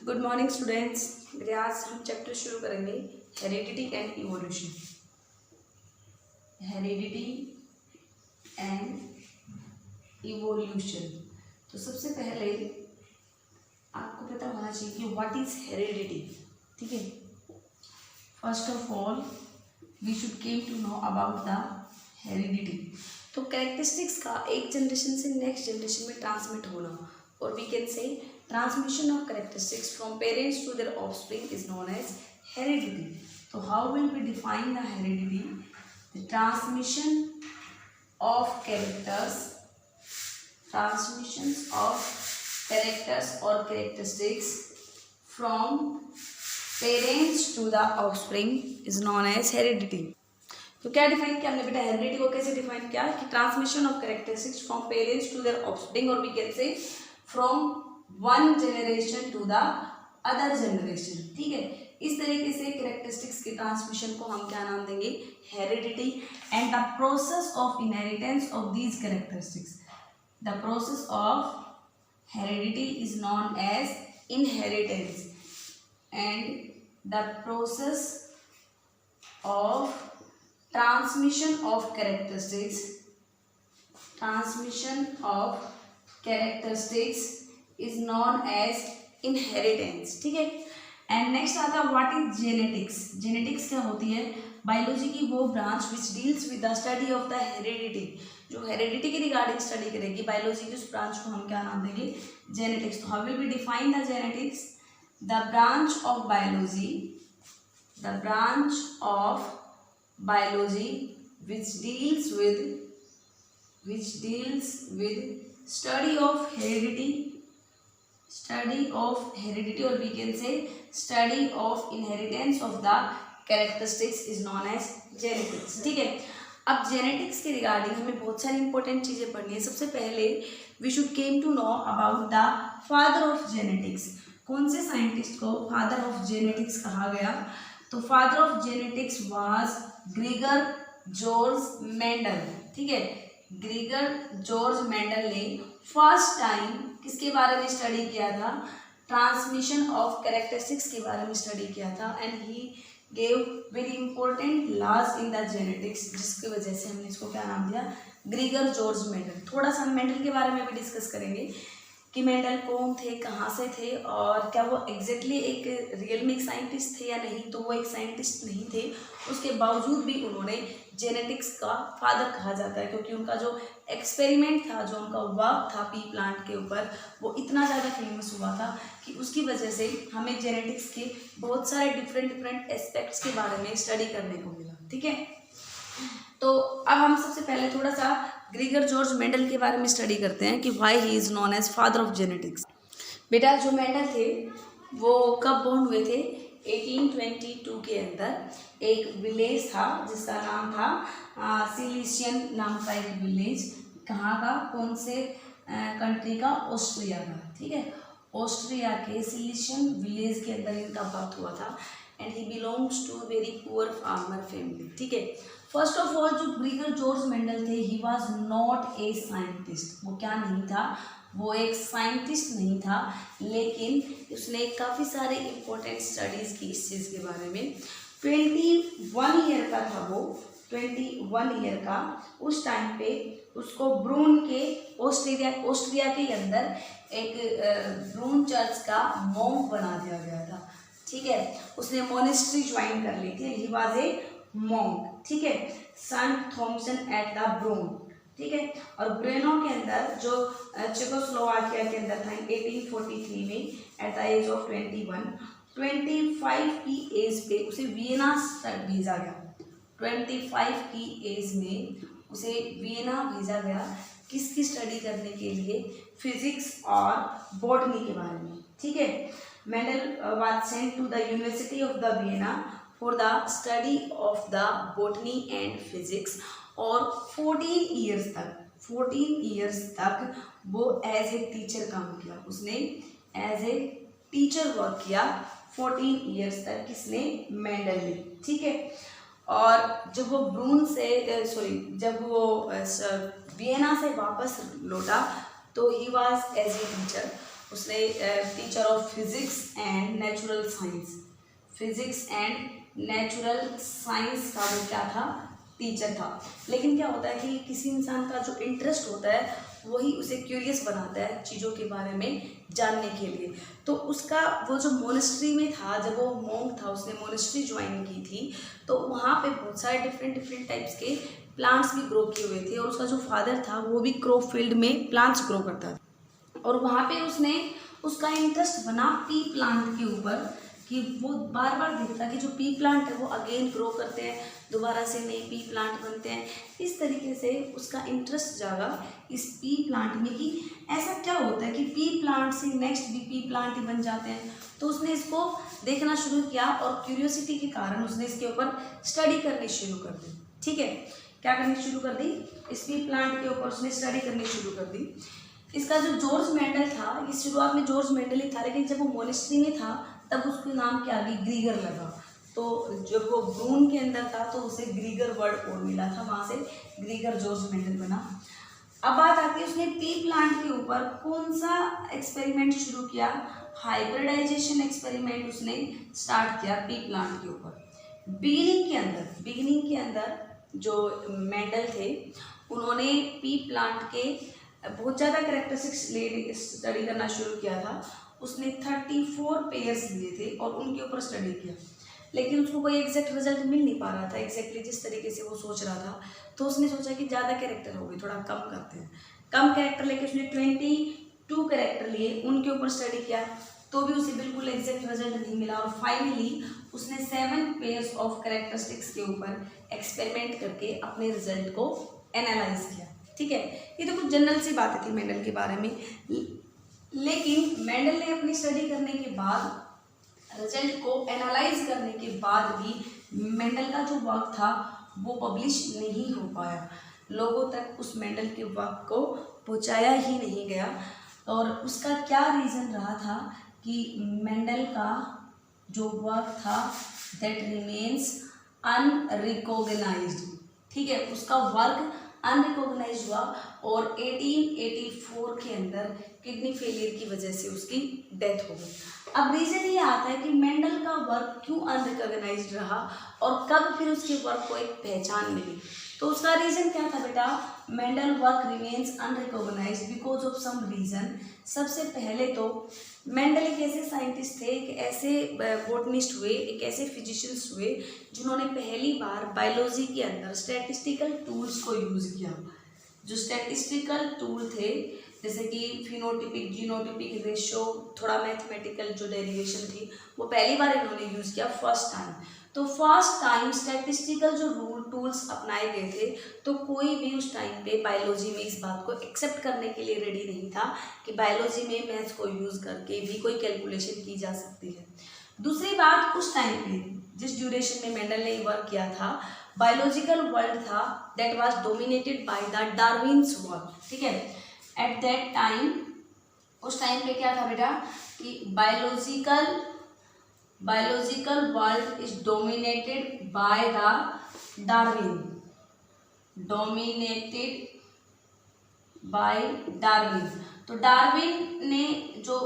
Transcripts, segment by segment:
Good morning students. मेरे आज हम चैप्टर शुरू करेंगे heredity and evolution. Heredity and evolution. तो सबसे पहले आपको पता होना चाहिए कि व्हाट इज हेरिडिटी। ठीक है, first of all we should came to know about the heredity. तो कैरेक्टरिस्टिक्स का एक जनरेशन से नेक्स्ट जनरेशन में ट्रांसमिट होना, और we can say transmission of characteristics from parents to their offspring is known as heredity. So how will we define the heredity? The transmissions of characters or characteristics from parents to the offspring is known as heredity. तो क्या define किया हमने बेटा heredity को? कैसे define किया कि transmission of characteristics from parents to their offspring, और we can say from one generation to the other generation. ठीक है, इस तरीके से कैरेक्टरिस्टिक्स की ट्रांसमिशन को हम क्या नाम देंगे? Heredity. And the process of inheritance of these characteristics, the process of heredity is known as inheritance, and the process of transmission of characteristics is known as inheritance। ठीक है, एंड नेक्स्ट आता है what is genetics. Genetics क्या होती है? Biology की वो branch which deals with the study of the heredity, जो हेरिडिटी के रिगार्डिंग स्टडी करेगी। बायोलॉजी की उस ब्रांच को हम क्या नाम देंगे? जेनेटिक्स। तो how will be define the genetics? The branch of biology, the branch of biology which deals with study of heredity, or we can say study of inheritance of the characteristics is known as genetics। ठीक है, अब genetics के regarding हमें बहुत सारी important चीज़ें पढ़नी है। सबसे पहले we should came to know about the father of genetics. कौन से साइंटिस्ट को फादर ऑफ जेनेटिक्स कहा गया? तो father of genetics was ग्रीगर George Mendel. ठीक है, ग्रीगर जॉर्ज मेंडल ने फर्स्ट टाइम किसके बारे में स्टडी किया था? ट्रांसमिशन ऑफ कैरेक्टरिस्टिक्स के बारे में स्टडी किया था, and he gave very important laws in the genetics, जिसकी वजह से हमने इसको क्या नाम दिया? Gregor George Mendel. थोड़ा सा मेंडल के बारे में भी डिस्कस करेंगे कि मेंडल कौन थे, कहाँ से थे, और क्या वो एग्जैक्टली एक रियल में एक साइंटिस्ट थे या नहीं। तो वो एक साइंटिस्ट नहीं थे, उसके बावजूद भी उन्होंने जेनेटिक्स का फादर कहा जाता है, क्योंकि उनका जो एक्सपेरिमेंट था, जो उनका वर्क था पी प्लांट के ऊपर, वो इतना ज़्यादा फेमस हुआ था कि उसकी वजह से हमें जेनेटिक्स के बहुत सारे डिफरेंट एस्पेक्ट्स के बारे में स्टडी करने को मिला। ठीक है, तो अब हम सबसे पहले थोड़ा सा ग्रीगर जॉर्ज मेंडल के बारे में स्टडी करते हैं कि why he is known as father of genetics. बेटा जो मेंडल थे वो कब बोर्न हुए थे? 1822 के अंदर एक विलेज था जिसका नाम था सिलिशियन नाम का एक विलेज। कहाँ का? कौन से कंट्री का? ऑस्ट्रिया का। ठीक है, ऑस्ट्रिया के सिलिशियन विलेज के अंदर इनका बर्थ हुआ था, and he belongs to very poor farmer family. ठीक है, फर्स्ट ऑफ ऑल जो ग्रीगर जॉर्ज मेंडल थे, he was not a scientist. वो क्या नहीं था? वो एक साइंटिस्ट नहीं था, लेकिन उसने काफ़ी सारे इम्पोर्टेंट स्टडीज़ की इस चीज़ के बारे में। 21 ईयर का था वो, 21 ईयर का। उस टाइम पे उसको ब्रून के ऑस्ट्रिया के अंदर एक ब्रून चर्च का मॉन्क बना दिया गया था। ठीक है, उसने मोनेस्ट्री ज्वाइन कर ली थी। He was a monk. ठीक है, सेंट थॉमसन एट द ब्रून। ठीक है, और ब्रेनो के अंदर जो चेकोस्लोवाकिया के अंदर था 1843 में, एट द एज ऑफ 25 की एज पे उसे वियना भेजा गया। 25 की एज में उसे वियना भेजा गया, किसकी स्टडी करने के लिए? फिजिक्स और बॉटनी के बारे में। ठीक है, Mendel was sent to the university of the Vienna for the study of the botany and physics, और 14 years तक वो एज ए टीचर काम किया। उसने एज ए टीचर वर्क किया 14 years तक। किसने? मेंडल ने। ठीक है, और जब वो जब वो वियना से वापस लौटा तो he was as a teacher. उसने teacher of physics and natural science, physics and natural science का वो क्या था, टीचर था। लेकिन क्या होता है कि किसी इंसान का जो इंटरेस्ट होता है वही उसे क्यूरियस बनाता है चीज़ों के बारे में जानने के लिए। तो उसका वो जो मोनेस्ट्री में था, जब वो मॉन्क था, उसने मोनेस्ट्री ज्वाइन की थी, तो वहाँ पे बहुत सारे डिफरेंट टाइप्स के प्लांट्स भी ग्रो किए हुए थे। और उसका जो फादर था वो भी क्रॉप फील्ड में प्लांट्स ग्रो करता था। और वहाँ पे उसने उसका इंटरेस्ट बना पी प्लांट के ऊपर, कि वो बार बार देखता कि जो पी प्लांट है वो अगेन ग्रो करते हैं, दोबारा से नए पी प्लांट बनते हैं। इस तरीके से उसका इंटरेस्ट जागा इस पी प्लांट में कि ऐसा क्या होता है कि पी प्लांट से नेक्स्ट भी पी प्लांट ही बन जाते हैं। तो उसने इसको देखना शुरू किया और क्यूरियोसिटी के कारण उसने इसके ऊपर स्टडी करनी शुरू कर दी। ठीक है, क्या करनी शुरू कर दी, इस पी प्लांट के ऊपर उसने स्टडी करनी शुरू कर दी। इसका जो जॉर्ज मेंडल था, ये शुरुआत में जॉर्ज मेंडल ही था, लेकिन जब वो मोनेस्ट्री में था तब उसके नाम क्या भी ग्रीगर लगा। तो जब वो ब्रून के अंदर था तो उसे ग्रीगर वर्ड और मिला था, वहाँ से ग्रीगर जॉर्ज मेंडल बना। अब बात आती है उसने पी प्लांट के ऊपर कौन सा एक्सपेरिमेंट शुरू किया, हाइब्रिडाइजेशन एक्सपेरिमेंट उसने स्टार्ट किया पी प्लांट के ऊपर। बिगिनिंग के अंदर जो मेंडल थे उन्होंने पी प्लांट के बहुत ज़्यादा कैरेक्टरिस्टिक्स स्टडी करना शुरू किया था। उसने 34 पेयर्स लिए थे और उनके ऊपर स्टडी किया, लेकिन उसको कोई एग्जैक्ट रिजल्ट मिल नहीं पा रहा था एग्जैक्टली जिस तरीके से वो सोच रहा था। तो उसने सोचा कि ज़्यादा कैरेक्टर हो गए, थोड़ा कम करते हैं। कम कैरेक्टर लेके उसने 22 कैरेक्टर लिए, उनके ऊपर स्टडी किया, तो भी उसे बिल्कुल एग्जैक्ट रिजल्ट नहीं मिला। और फाइनली उसने 7 पेयर्स ऑफ कैरेक्टरिस्टिक्स के ऊपर एक्सपेरिमेंट करके अपने रिजल्ट को एनालाइज किया। ठीक है, ये तो कुछ जनरल सी बातें थी मेंडल के बारे में। लेकिन मेंडल ने अपनी स्टडी करने के बाद, रिजल्ट को एनालाइज करने के बाद भी मेंडल का जो वर्क था वो पब्लिश नहीं हो पाया, लोगों तक उस मेंडल के वर्क को पहुंचाया ही नहीं गया। और उसका क्या रीज़न रहा था कि मेंडल का जो वर्क था दैट रिमेन्स अनरिकॉग्नाइज्ड। ठीक है, उसका वर्क अनरिकॉग्नाइज हुआ और 1884 के अंदर किडनी फेलियर की वजह से उसकी डेथ हो गई। अब रीज़न ये आता है कि मेंडल का वर्क क्यों अनरिकॉग्नाइज्ड रहा और कब फिर उसके वर्क को एक पहचान मिली। तो उसका रीज़न क्या था बेटा, Mendel work remains unrecognised because of some reason. सबसे पहले तो मेंडल एक ऐसे साइंटिस्ट थे, एक ऐसे बॉटनिस्ट हुए, एक ऐसे फिजिशियंस हुए जिन्होंने पहली बार बायोलॉजी के अंदर स्टैटिस्टिकल टूल्स को यूज़ किया। जो स्टैटिस्टिकल टूल थे जैसे कि फिनोटिपिक जीनोटिपिक रेशो, थोड़ा मैथमेटिकल जो डेरिवेशन थी, वो पहली बार इन्होंने यूज़ किया फर्स्ट टाइम। तो फर्स्ट टाइम स्टैटिस्टिकल जो टूल्स अपनाए गए थे, तो कोई भी उस टाइम पे बायोलॉजी में इस बात को एक्सेप्ट करने के लिए रेडी नहीं था कि बायोलॉजी में मैथ्स को यूज़ करके भी कोई कैलकुलेशन की जा सकती है। दूसरी बात, उस टाइम पे जिस ड्यूरेशन में मेंडल ने वर्क किया था, बायोलॉजिकल वर्ल्ड था that was dominated by the Darwin's work. ठीक है, एट दैट टाइम, उस टाइम पे क्या था बेटा कि biological world is dominated by the Darwin. तो डार्विन ने जो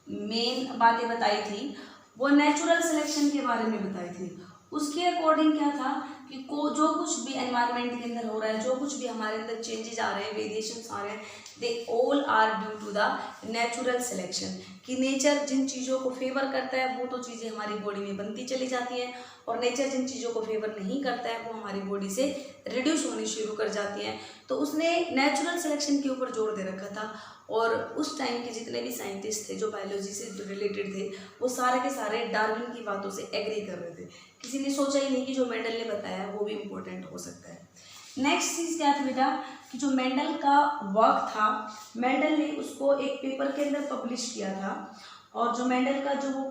मेन बातें बताई थी वो नेचुरल सिलेक्शन के बारे में बताई थी। उसके अकॉर्डिंग क्या था कि जो कुछ भी एनवायरनमेंट के अंदर हो रहा है, जो कुछ भी हमारे अंदर चेंजेस आ रहे हैं, वेरिएशंस आ रहे हैं, they all are due to the natural selection. कि नेचर जिन चीज़ों को फेवर करता है वो तो चीज़ें हमारी बॉडी में बनती चली जाती हैं, और नेचर जिन चीज़ों को फेवर नहीं करता है वो हमारी बॉडी से रिड्यूस होनी शुरू कर जाती हैं। तो उसने नेचुरल सिलेक्शन के ऊपर जोर दे रखा था। और उस टाइम के जितने भी साइंटिस्ट थे जो बायोलॉजी से रिलेटेड थे, वो सारे के सारे डार्विन की बातों से एग्री कर रहे थे। किसी ने सोचा ही नहीं कि जो मेंडल ने बताया वो भी इम्पोर्टेंट हो सकता है। नेक्स्ट चीज़ क्या था बेटा कि जो मेंडल का वर्क था, मेंडल ने उसको एक पेपर के अंदर पब्लिश किया था। और जो मेंडल का जो वो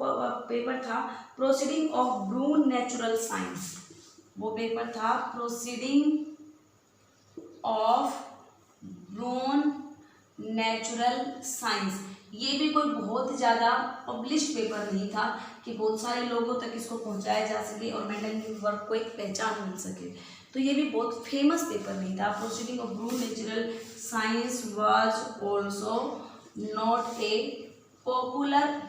पेपर था, proceeding of Brunn natural science, वो पेपर था proceeding of Brunn natural science. ये भी कोई बहुत ज़्यादा पब्लिश्ड पेपर नहीं था कि बहुत सारे लोगों तक इसको पहुंचाया जा सके और मेंडल के वर्क को एक पहचान मिल सके। तो ये भी बहुत फेमस पेपर नहीं था। Proceeding of Brunn natural science was also not a popular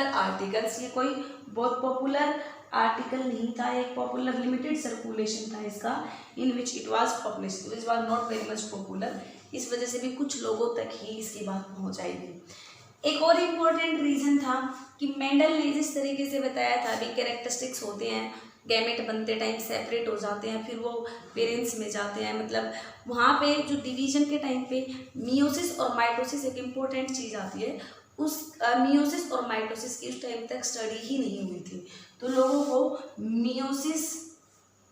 articles, ये कोई बहुत पॉपुलर आर्टिकल नहीं था, एक पॉपुलर लिमिटेड सर्कुलेशन था इसका, in which it was publish, it was not very much popular, इस वजह से भी कुछ लोगों तक ही इसकी बात पहुंच आएगी। एक और इम्पोर्टेंट रीज़न था कि मेंडल ने जिस तरीके से बताया था भी कैरेक्टरिस्टिक्स होते हैं, गैमेट बनते टाइम सेपरेट हो जाते हैं, फिर वो पेरेंट्स में जाते हैं, मतलब वहाँ पे जो डिवीजन के टाइम पे मियोसिस और माइटोसिस एक इम्पोर्टेंट चीज़ आती है, उस मियोसिस और माइटोसिस की उस टाइम तक स्टडी ही नहीं हुई थी, तो लोगों को meiosis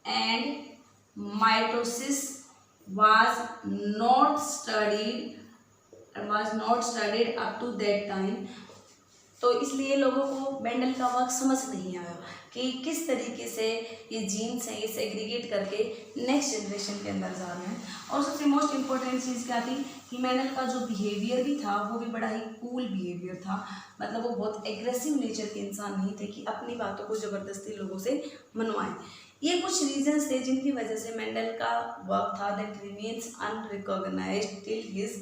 and mitosis was not studied up to that time, तो इसलिए लोगों को मेंडल का वर्क समझ नहीं आया कि किस तरीके से ये जीन्स हैं ये सेग्रीगेट करके नेक्स्ट जनरेशन के अंदर जा रहे हैं। और सबसे मोस्ट इम्पोर्टेंट चीज़ क्या थी कि मेंडल का जो बिहेवियर भी था वो भी बड़ा ही कूल बिहेवियर था, मतलब वो बहुत एग्रेसिव नेचर के इंसान नहीं थे कि अपनी बातों को ज़बरदस्ती लोगों से मनवाएं। ये कुछ रीजंस थे जिनकी वजह से मेंडल का वर्क था that remains unrecognised till his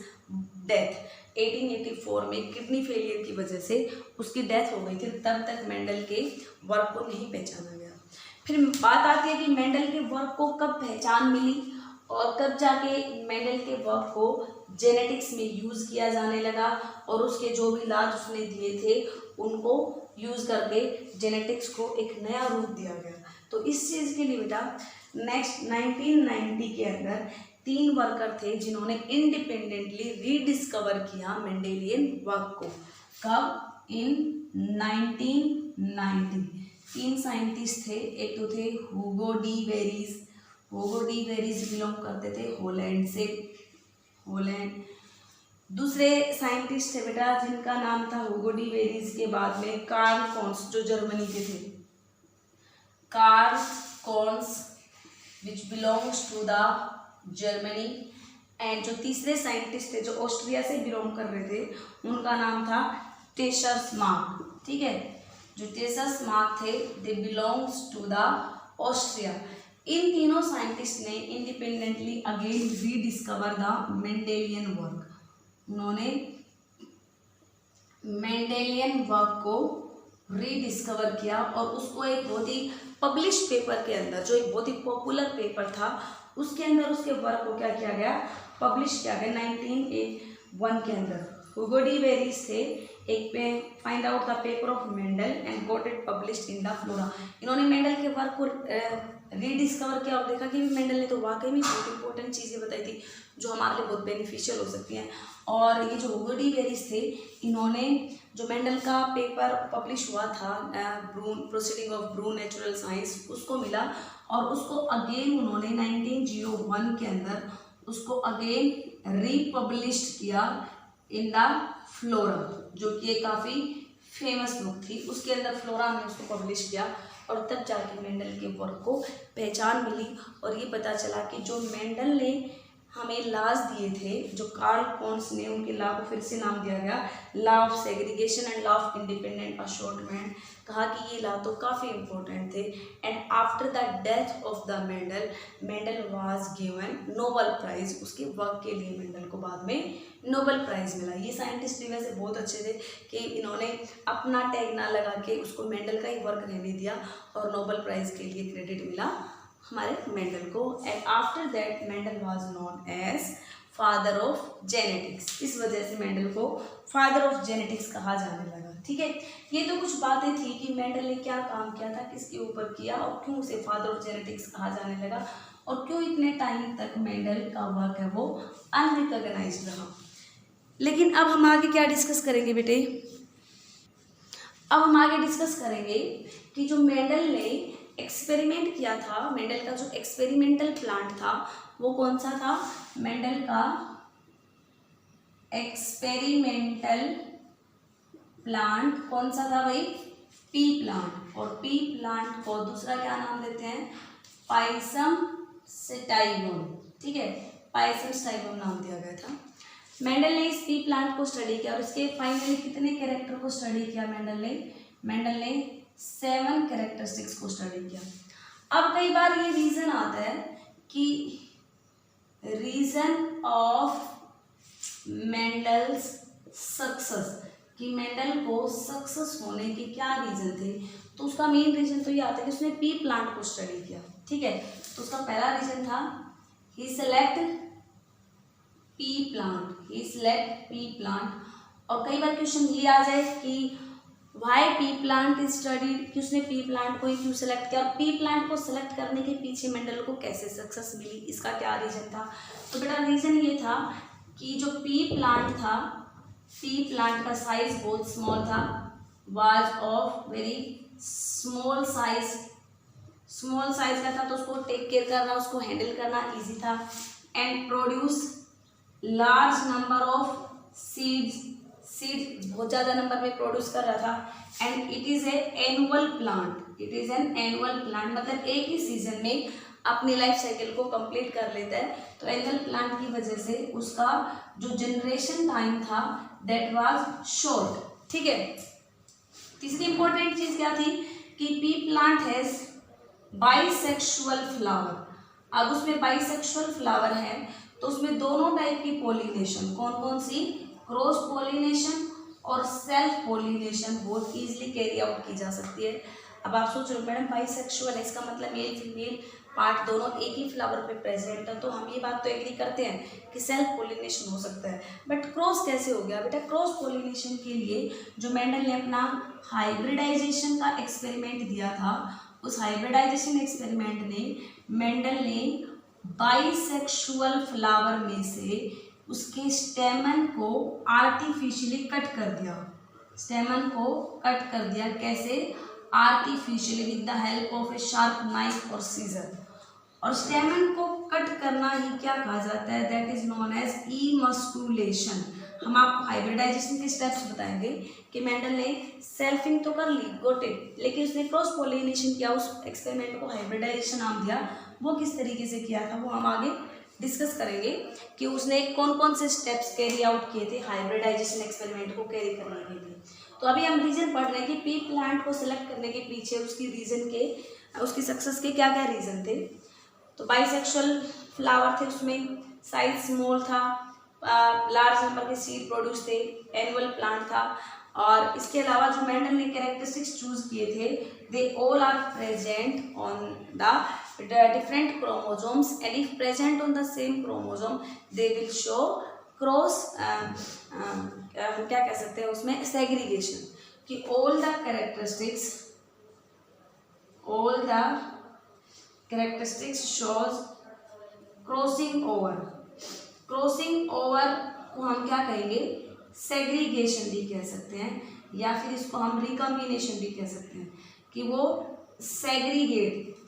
death. 1884 में किडनी फेलियर की वजह से उसकी डेथ हो गई थी, तब तक मेंडल के वर्क को नहीं पहचाना गया। फिर बात आती है कि मेंडल के वर्क को कब पहचान मिली और कब जाके मेंडल के वर्क को जेनेटिक्स में यूज़ किया जाने लगा और उसके जो भी इलाज उसने दिए थे उनको यूज़ करके जेनेटिक्स को एक नया रूप दिया गया। तो इस चीज़ के लिए बेटा नेक्स्ट 1990 के अंदर 3 वर्कर थे जिन्होंने इंडिपेंडेंटली रीडिस्कवर किया मेंडेलियन वर्क को। कब? इन 1990। 3 साइंटिस्ट थे, एक तो थे हुगो डी वेरीज बिलोंग करते थे हॉलैंड से, हॉलैंड। दूसरे साइंटिस्ट थे बेटा जिनका नाम था हुगो डी वेरीज के बाद में कार्ल कॉन्स जो जर्मनी के थे, Carl Correns which belongs to the Germany. And जो तीसरे साइंटिस्ट थे जो ऑस्ट्रिया से बिलोंग कर रहे थे उनका नाम था टेशर्स मार्क, ठीक है, जो टेशर्स मार्क थे they belongs to the Austria. इन तीनों साइंटिस्ट ने independently again rediscover the Mendelian work, उन्होंने मेंडेलियन वर्क को रीडिस्कवर किया और उसको एक बहुत ही पब्लिश पेपर के अंदर, जो एक बहुत ही पॉपुलर पेपर था उसके अंदर उसके वर्क को क्या किया गया, पब्लिश किया गया 1901 के अंदर। हुगो डी वेरीज थे, एक पे find out the paper of Mendel and got it published in the flora. इन्होंने मेंडल के वर्क को रीडिस्कवर किया और देखा कि मेंडल ने तो वाकई में बहुत इंपॉर्टेंट चीज़ें बताई थी जो हमारे लिए बहुत बेनिफिशियल हो सकती हैं। और ये जो हुगो डी वेरीज थे इन्होंने जो मेंडल का पेपर पब्लिश हुआ था ब्रून proceeding of Brunn natural science उसको मिला और उसको अगेन उन्होंने 1901 के अंदर उसको अगेन रीपब्लिश्ड किया इन द फ्लोरा, जो कि एक काफ़ी फेमस बुक थी, उसके अंदर फ्लोरा में उसको पब्लिश किया और तब जाके मेंडल के वर्क को पहचान मिली और ये पता चला कि जो मेंडल ने हमें लॉज दिए थे, जो कार्ल कॉन्स ने उनके लॉ को फिर से नाम दिया गया law of segregation and law of independent assortment, कहा कि ये लॉ तो काफ़ी इंपॉर्टेंट थे। And after the death of the Mendel was given Nobel prize, उसके वर्क के लिए मेंडल को बाद में नोबेल प्राइज़ मिला। ये साइंटिस्ट भी वैसे बहुत अच्छे थे कि इन्होंने अपना टैग ना लगा के उसको मेंडल का ही वर्क रहने दिया और नोबेल प्राइज़ के लिए क्रेडिट मिला हमारे मेंडल को। And after that Mendel was known as father of genetics, इस वजह से मेंडल को फादर ऑफ जेनेटिक्स कहा जाने लगा। ठीक है, ये तो कुछ बातें थी कि मेंडल ने क्या काम किया था, किसके ऊपर किया और क्यों उसे फादर ऑफ जेनेटिक्स कहा जाने लगा और क्यों इतने टाइम तक मेंडल का वर्क है वो अनरिकॉग्नाइज्ड रहा। लेकिन अब हम आगे क्या डिस्कस करेंगे बेटे, अब हम आगे डिस्कस करेंगे कि जो मेंडल ने एक्सपेरिमेंट किया था, मेंडल का जो एक्सपेरिमेंटल प्लांट था वो कौन सा था। मेंडल का एक्सपेरिमेंटल प्लांट कौन सा था भाई, पी प्लांट। और पी प्लांट को दूसरा क्या नाम देते हैं, पाइसम सेटाइवम। ठीक है, पाइसम सेटाइवम नाम दिया गया था। मेंडल ने इस पी प्लांट को स्टडी किया और इसके फाइनली कितने कैरेक्टर को स्टडी किया मेंडल ने 7 कैरेक्टरिस्टिक्स को स्टडी किया। अब कई बार ये रीज़न आता है कि रीज़न ऑफ मेंडल्स सक्सेस, कि मेंडल को सक्सेस होने के क्या रीजन थे। तो उसका मेन रीजन तो ये आता है कि उसने पी प्लांट को स्टडी किया, ठीक है। तो उसका पहला रीजन था ही सेलेक्ट पी प्लांट। और कई बार क्वेश्चन ये आ जाए कि why pea plant is studied, कि उसने पी प्लांट को ही क्यों सेलेक्ट किया, और पी प्लांट को सेलेक्ट करने के पीछे मेंडल को कैसे सक्सेस मिली, इसका क्या रीजन था। तो बेटा रीजन ये था कि जो पी प्लांट का साइज बहुत स्मॉल था, was of very small size का था, तो उसको टेक केयर करना, उसको हैंडल करना इजी था। And produce large number of seeds बहुत ज़्यादा नंबर में प्रोड्यूस कर रहा था। And it is an annual plant, मतलब एक ही सीजन में अपनी लाइफ साइकिल को कंप्लीट कर लेता है। तो एनुअल प्लांट की वजह से उसका जो जनरेशन टाइम था दैट वाज शॉर्ट, ठीक है। तीसरी इंपॉर्टेंट चीज़ क्या थी कि P plant has bisexual flower. अब उसमें बाइसेक्सुअल फ्लावर है तो उसमें दोनों टाइप की पॉलिनेशन, कौन कौन सी, क्रॉस पॉलिनेशन और सेल्फ पॉलिनेशन बहुत इजीली कैरी आउट की जा सकती है। अब आप सोच रहे हो मैडम बाइसेक्सुअल है, इसका मतलब मेल फीमेल पार्ट दोनों एक ही फ्लावर पे प्रेजेंट है, तो हम ये बात तो एग्री करते हैं कि सेल्फ पॉलिनेशन हो सकता है। बट क्रॉस कैसे हो गया बेटा, क्रॉस पॉलिनेशन के लिए जो मेंडल ने अपना हाइब्रिडाइजेशन का एक्सपेरिमेंट दिया था, उस हाइब्रिडाइजेशन एक्सपेरिमेंट ने मेंडल ने बाइसेक्सुअल फ्लावर में से उसके स्टेमन को आर्टिफिशियली कट कर दिया। कैसे, artificially with the help of A sharp knife और सीजर। और स्टेमन को कट करना ही क्या कहा जाता है, that is known as emasculation. हम आपको हाइब्रिडाइजेशन के स्टेप्स बताएंगे कि मेंडल ने सेल्फिंग तो कर ली, गोट इट, लेकिन उसने क्रॉस पॉलिनेशन किया, उस एक्सपेरिमेंट को हाइब्रिडाइजेशन नाम दिया। वो किस तरीके से किया था वो हम आगे डिस्कस करेंगे कि उसने कौन कौन से स्टेप्स कैरी आउट किए थे हाइब्रिडाइजेशन एक्सपेरिमेंट को कैरी करने के लिए। तो अभी हम रीजन पढ़ रहे हैं कि पी प्लांट को सिलेक्ट करने के पीछे उसकी सक्सेस के क्या क्या रीजन थे। तो बाइसेक्सुअल फ्लावर थे, उसमें साइज स्मॉल था, लार्ज नंबर के सीड प्रोड्यूस थे, एनुअल प्लांट था। और इसके अलावा जो मेंडल ने कैरेक्टरिस्टिक्स चूज किए थे, they all are present on the different chromosomes, and if present on the same chromosome they will show cross क्या कह सकते हैं उसमें, segregation, कि all the characteristics shows crossing over को हम क्या कहेंगे, segregation भी कह सकते हैं, या फिर इसको हम recombination भी कह सकते हैं, कि वो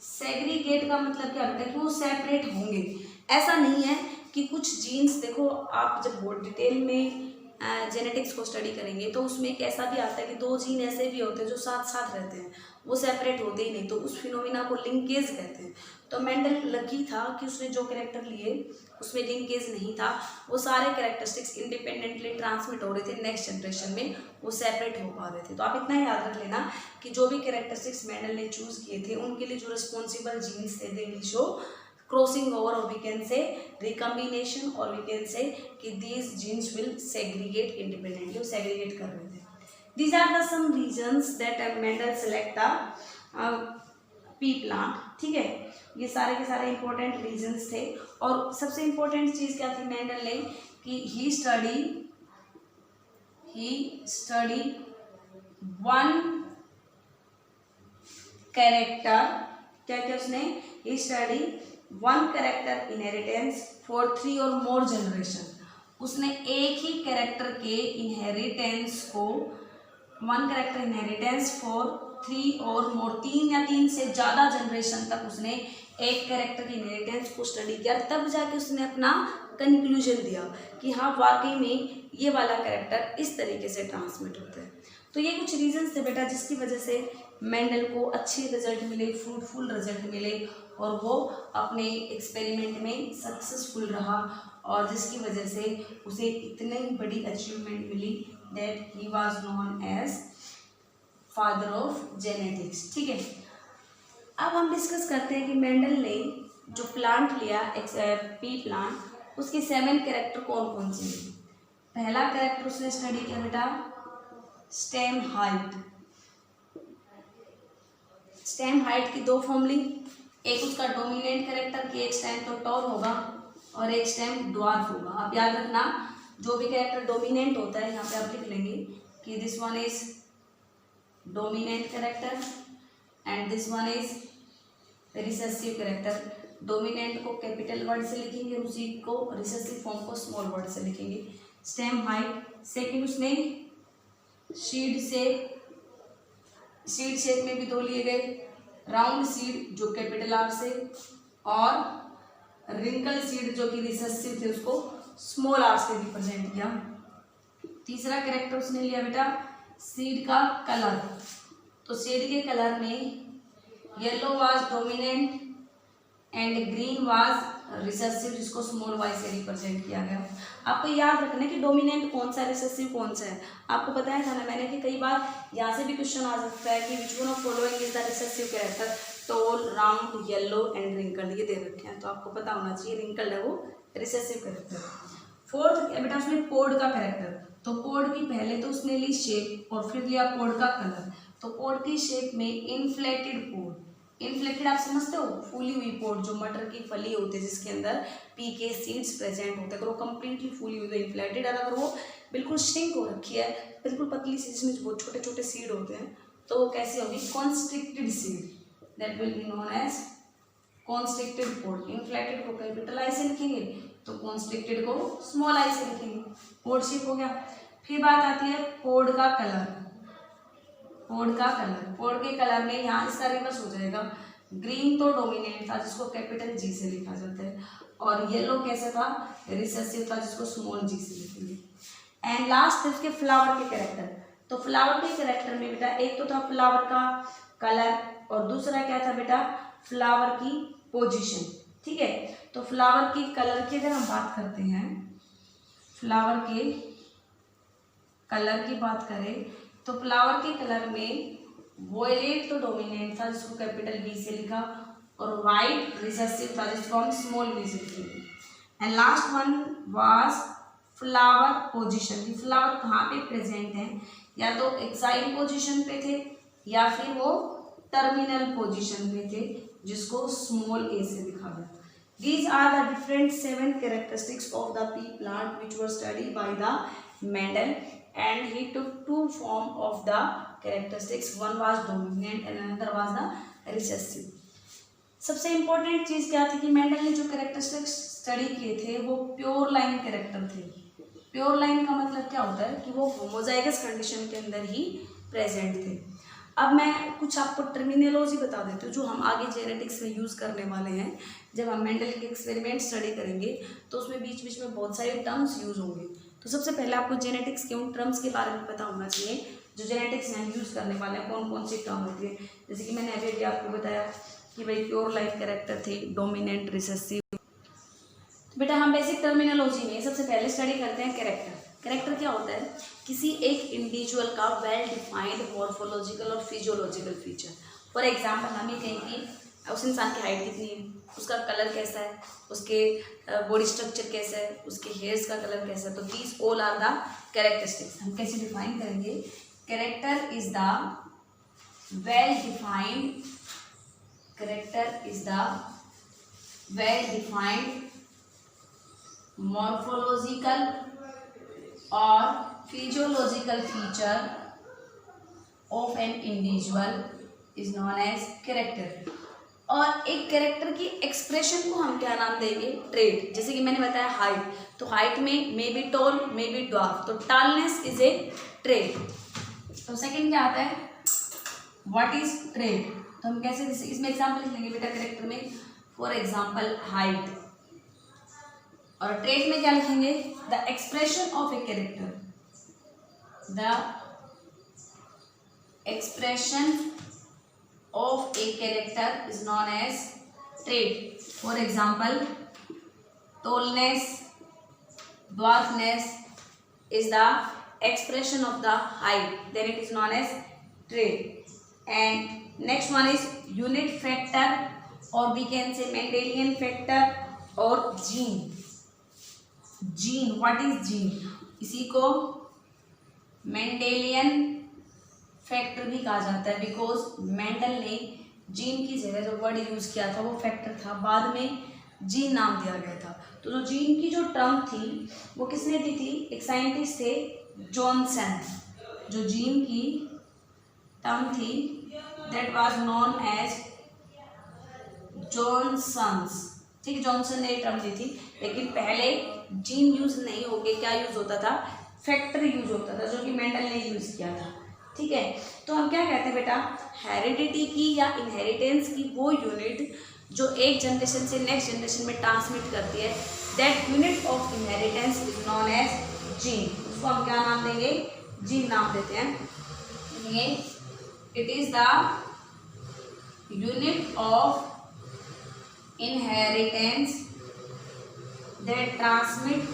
सेग्रीगेट का मतलब क्या होता है कि वो सेपरेट होंगे। ऐसा नहीं है कि कुछ जीन्स, देखो आप जब बहुत डिटेल में जेनेटिक्स को स्टडी करेंगे तो उसमें एक ऐसा भी आता है कि दो जीन ऐसे भी होते हैं जो साथ साथ रहते हैं, वो सेपरेट होते ही नहीं, तो उस फिनोमिना को लिंकेज कहते हैं। तो मेंडल लकी था कि उसने जो कैरेक्टर लिए उसमें लिंकेज नहीं था, वो सारे कैरेक्टरिस्टिक्स इंडिपेंडेंटली ट्रांसमिट हो रहे थे नेक्स्ट जनरेशन में, वो सेपरेट हो पा रहे थे। तो आप इतना याद रख लेना कि जो भी कैरेक्टरिस्टिक्स मेंडल ने चूज किए थे उनके लिए जो रिस्पॉन्सिबल जीन्स थे they will show crossing over, और वी कैन से रिकम्बिनेशन, और वी कैन से कि these genes will segregate independently, वो सेग्रीगेट कर रहे थे। These are the some reasons that Mendel select the pea plant, ठीक है। ये सारे के सारे इंपॉर्टेंट रीजंस थे। और सबसे इंपॉर्टेंट चीज़ क्या थी मेंडल ने, कि ही स्टडी वन कैरेक्टर, क्या क्या उसने, he study one character inheritance for 3 or more generation. उसने एक ही कैरेक्टर के इनहेरिटेंस को, one character inheritance for 3 or मोर, 3 या 3 से ज़्यादा जनरेशन तक उसने एक कैरेक्टर की इनहेरिटेंस को स्टडी किया, तब जाके उसने अपना कंक्लूजन दिया कि हाँ वाकई में ये वाला कैरेक्टर इस तरीके से ट्रांसमिट होता है। तो ये कुछ रीजंस थे बेटा जिसकी वजह से मेंडल को अच्छे रिजल्ट मिले, फ्रूटफुल रिजल्ट मिले, और वो अपने एक्सपेरिमेंट में सक्सेसफुल रहा, और जिसकी वजह से उसे इतनी बड़ी अचीवमेंट मिली that he was known as father of genetics, ठीक है। अब हम डिस्कस करते हैं कि मेंडल ने जो प्लांट लिया पी प्लांट, उसके 7 कैरेक्टर कौन कौन से हैं। पहला कैरेक्टर उसने स्टडी किया बेटा स्टेम हाइट। स्टेम हाइट की दो फॉर्म ली, एक उसका डोमिनेंट कैरेक्टर कि एक स्टेम तो टॉल होगा और एक स्टेम ड्वार्फ होगा। आप याद रखना जो भी कैरेक्टर डोमिनेंट होता है यहाँ पे आप लिख लेंगे कि this one is dominant character and this one is recessive character. Dominant को कैपिटल वर्ड से लिखेंगे, उसी को रिसेसिव फॉर्म को स्मॉल वर्ड से लिखेंगे। Stem height. सेकंड उसने सीड शेप में भी दो लिए गए, राउंड सीड जो कैपिटल आर से और रिंकल सीड जो कि रिसेसिव थे उसको स्मॉल आर से रिप्रेजेंट किया। तीसरा कैरेक्टर उसने लिया बेटा सीड का कलर। तो सीड के कलर में yellow was dominant and green was recessive जिसको स्मॉल वाई से रिप्रेजेंट किया गया। आपको याद रखना है कि डोमिनेंट कौन सा रिसेसिव कौन सा है। आपको बताया था ना मैंने कि कई बार यहाँ से भी क्वेश्चन आ सकता है कि which one of following is the recessive character, tall, round, yellow and wrinkled, ये दे रखे हैं तो आपको पता होना चाहिए रिंकल्ड है वो रिसेसिव कैरेक्टर। फोर्थ बेटा उसने कोड का कैरेक्टर। तो कोड की पहले तो उसने ली शेप और फिर लिया कोड का कलर। तो कोड की शेप में इन्फ्लेटेड कोड, इन्फ्लेटेड आप समझते हो फूली हुई पोड जो मटर की फली होती है जिसके अंदर पी के सीड्स प्रेजेंट होते हैं, अगर वो कम्प्लीटली फूली हुई तो इन्फ्लेटेड, और अगर वो बिल्कुल श्रिंक हो रखी है बिल्कुल पतली सी जिसमें बहुत छोटे छोटे सीड होते हैं तो वो कैसे होगी constricted seed, that will be known as constricted pod. Inflated को कैपिटल आई से लिखेंगे तो कॉन्स्ट्रिक्टेड को स्मॉल आई से लिखेंगे। पोड शेप हो गया। फिर बात आती है पोड का कलर। पोड का कलर, पोड के कलर में यहाँ इसका रिवर्स हो जाएगा। ग्रीन तो डोमिनेंट था जिसको कैपिटल जी से लिखा जाता है और येलो कैसा था रिसेसिव था जिसको स्मॉल जी से लिखेंगे। एंड लास्ट है उसके फ्लावर के कैरेक्टर। तो फ्लावर के कैरेक्टर में बेटा एक तो था फ्लावर का कलर और दूसरा क्या था बेटा फ्लावर की पोजीशन। ठीक है, तो फ्लावर की कलर की अगर हम बात करते हैं, फ्लावर के कलर की बात करें तो फ्लावर के कलर में वॉयलेट तो डोमिनेंट था जिसको कैपिटल बी से लिखा और वाइट रिसेसिव था जिसको हम स्मॉल बी से लिखेंगे। And last one was flower position. ये फ्लावर कहाँ पे प्रेजेंट है, या तो एक्साइल पोजीशन पे थे या फिर वो टर्मिनल पोजीशन में थे जिसको स्मॉल ए से लिखा गया। These are the different 7 characteristics of the pea plant which were studied by the Mendel, and he took 2 form of the characteristics. One was dominant and another was the recessive. सबसे important चीज़ क्या थी कि Mendel ने जो characteristics study किए थे वो pure line character थे। प्योर लाइन का मतलब क्या होता है कि वो होमोजाइगस कंडीशन के अंदर ही प्रेजेंट थे। अब मैं कुछ आपको टर्मिनोलॉजी बता देती हूँ जो हम आगे जेनेटिक्स में यूज़ करने वाले हैं। जब हम मेंडल के एक्सपेरिमेंट स्टडी करेंगे तो उसमें बीच बीच में बहुत सारे टर्म्स यूज़ होंगे। तो सबसे पहले आपको जेनेटिक्स के उन टर्म्स के बारे में पता होना चाहिए जो जेनेटिक्स में हम यूज़ करने वाले हैं, कौन कौन सी टर्म होती है। जैसे कि मैंने अभी आपको बताया कि भाई प्योर लाइन कैरेक्टर थे, डोमिनेंट, रिसेसिव। तो बेटा हम बेसिक टर्मिनोलॉजी में सबसे पहले स्टडी करते हैं कैरेक्टर। कैरेक्टर क्या होता है, किसी एक इंडिविजुअल का वेल डिफाइंड मॉर्फोलॉजिकल और फिजियोलॉजिकल फीचर। फॉर एग्जांपल हम ये कहें कि उस इंसान की हाइट कितनी है, उसका कलर कैसा है, उसके बॉडी स्ट्रक्चर कैसा है, उसके हेयर्स का कलर कैसा है। तो these all are the characteristics. हम कैसे डिफाइन करेंगे, character is the well defined, character is the well defined morphological और physiological feature of an individual is known as character. और एक कैरेक्टर की एक्सप्रेशन को हम क्या नाम देंगे, ट्रेट। जैसे कि मैंने बताया हाइट, तो हाइट में may be toll, may be dwarf, तो टॉलनेस इज ए ट्रेट। तो सेकंड क्या आता है, व्हाट इज ट्रेट। तो हम कैसे इसमें एग्जाम्पल लिख लेंगे बेटा कैरेक्टर में, फॉर एग्जाम्पल हाइट, और ट्रेट में क्या लिखेंगे, the expression of a character, the expression of a character is known as trait. For example tallness, dwarfness is the expression of the height, then it is known as trait. And next one is unit factor, or we can say Mendelian factor or gene. Gene, what is gene? इसी को Mendelian factor भी कहा जाता है, because Mendel ने gene की जगह जो वर्ड यूज किया था वो फैक्टर था, बाद में जीन नाम दिया गया था। तो जो जीन की जो टर्म थी वो किसने दी थी, एक साइंटिस्ट थे जॉनसन। जो जीन की टर्म थी that was known as Johnson's, ठीक है, जॉनसन ने टर्म दी थी। लेकिन पहले जीन यूज नहीं होके क्या यूज होता था, फैक्टर यूज होता था, जो कि मेंडल ने यूज किया था, ठीक है। तो हम क्या कहते हैं बेटा, हेरिडिटी की या इनहेरिटेंस की वो यूनिट जो एक जनरेशन से नेक्स्ट जनरेशन में ट्रांसमिट करती है, that unit of inheritance is known as gene. उसको हम क्या नाम देंगे, जीन नाम देते हैं। ये it is the unit of inheritance that transmit